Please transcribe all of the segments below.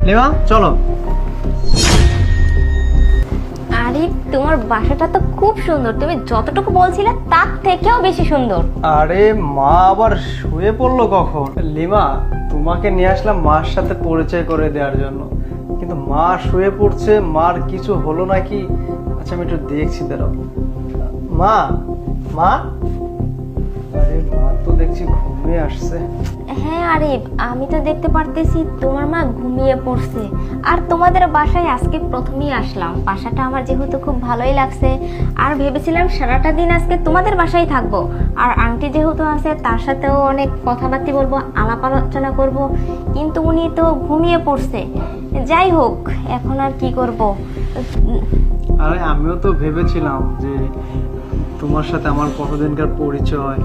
Lima চলো। আরে তোমার বাসাটা তো খুব সুন্দর, তুমি যতটুকু বলছিলে তার থেকেও বেশি সুন্দর। আরে মা আবার শুয়ে পড়লো কখন? লিমা তোমাকে নিয়ে আসলাম মার সাথে পরিচয় করে দেওয়ার জন্য, কিন্তু মা শুয়ে পড়ছে, মার কিছু হলো নাকি? আচ্ছা আমি একটু দেখছি, দাঁড়াও। মা, মা, আরে মা তো দেখছি ঘুমিয়ে আসছে। হ্যাঁ আরিফ, আমি তো দেখতে পারতেছি তোমার মা ঘুমিয়ে পড়ছে। আর তোমাদের বাসায় আজকে প্রথমেই আসলাম, বাসাটা আমার যেহেতু খুব ভালোই লাগছে, আর ভেবেছিলাম সারাটা দিন আজকে তোমাদের বাসায় থাকবো। আর আন্টি যেহেতু আছে তার সাথেও অনেক কথাবার্তা বলবো, আলাপ আলোচনা করব, কিন্তু উনি তো ঘুমিয়ে পড়ছে। যাই হোক, এখন আর কি করব। আরে আমিও তো ভেবেছিলাম যে তোমার সাথে আমার কতদিনকার পরিচয়,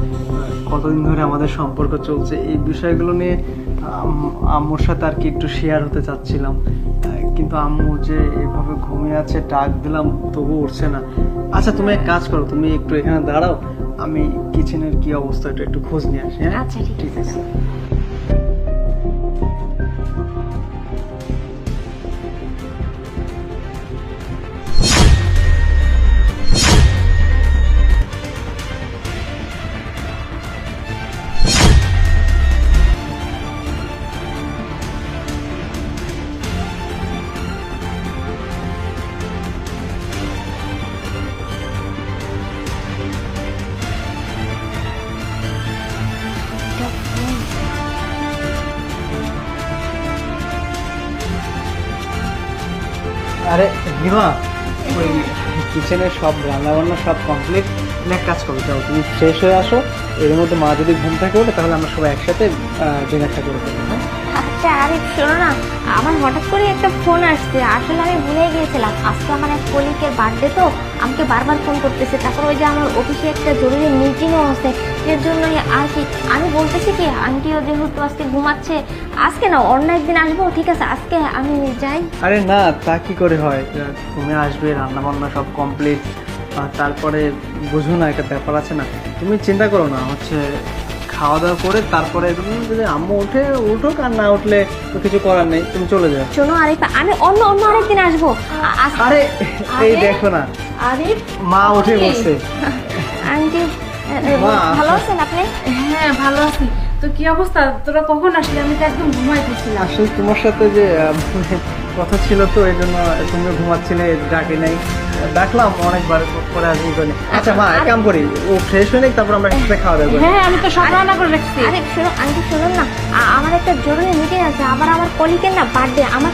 কতদিন ধরে আমাদের সম্পর্ক চলছে, এই বিষয়গুলো নিয়ে আম্মুর সাথে আর কি একটু শেয়ার হতে চাচ্ছিলাম, কিন্তু আম্মু যে এভাবে ঘুমিয়ে আছে, ডাক দিলাম তবু উঠছে না। আচ্ছা তুমি এক কাজ করো, তুমি একটু এখানে দাঁড়াও, আমি কিচেনের কি অবস্থা এটা একটু খোঁজ নিয়ে আসি। হ্যাঁ আচ্ছা ঠিক আছে। আরে হিমা, ওই কিচেনের সব রান্না বান্না সব কমপ্লিট। তুমি এক কাজ করো, যাও তুমি ফ্রেশ হয়ে আসো, এর মধ্যে মা যদি ঘুম থেকে ওঠে তাহলে আমরা সবাই একসাথে ডিনারটা করে ফেলবো। হ্যাঁ আচ্ছা আরিফ শোনো না, আমার হঠাৎ করে একটা ফোন আসছে, আসলে আমি ভুলে গিয়েছিলাম আজকে আমার এক কলিগের বার্থডে, তো আমাকে বারবার ফোন করতেছে। তারপর ওই যে আমার অফিসে একটা জরুরি মিটিংও আছে, এর জন্যই আর কি আমি বলতেছি কি আন্টিও যেহেতু আজকে ঘুমাচ্ছে, আজকে না অন্য একদিন আসবো, ঠিক আছে আজকে আমি যাই। আরে না, তা কি করে হয়? তুমি আসবে, রান্না বান্না সব কমপ্লিট, তারপরে বুঝো না একটা ব্যাপার আছে না, তুমি চিন্তা করো না, হচ্ছে খাওয়া দাওয়া করে তারপরে তুমি যদি আম্মু উঠুক, আর না উঠলে তো কিছু করার নেই, তুমি চলে যাও। শোনো আরিফ, আমি অন্য অন্য আরেকদিন আসবো। আরে এই দেখো না, আরিফ, মা উঠে বসছে। আন্টি মা। ভালো আছেন আপনি? হ্যাঁ ভালো আছি। তো কি অবস্থা, তোরা কখন আসলি? আমি তো একদম ঘুমাইতেছিলাম। আসলে তোমার সাথে যে কথা ছিল, তো এই জন্য তুমি ঘুমাচ্ছিলে, ডাকি নাই, ডাকলাম অনেকবার পরে আর ই করিনি। আচ্ছা মা, এক কাম করি, ও ফ্রেশ হয়ে নিক, তারপর আমরা একসাথে খাওয়া দাওয়া করি। হ্যাঁ আমি তো সব রান্না করে রাখছি। আরে শোনো আন্টি, শুনুন না, আমার একটা জরুরি মিটিং আছে, আবার আমার কলিগের না বার্থডে, আমার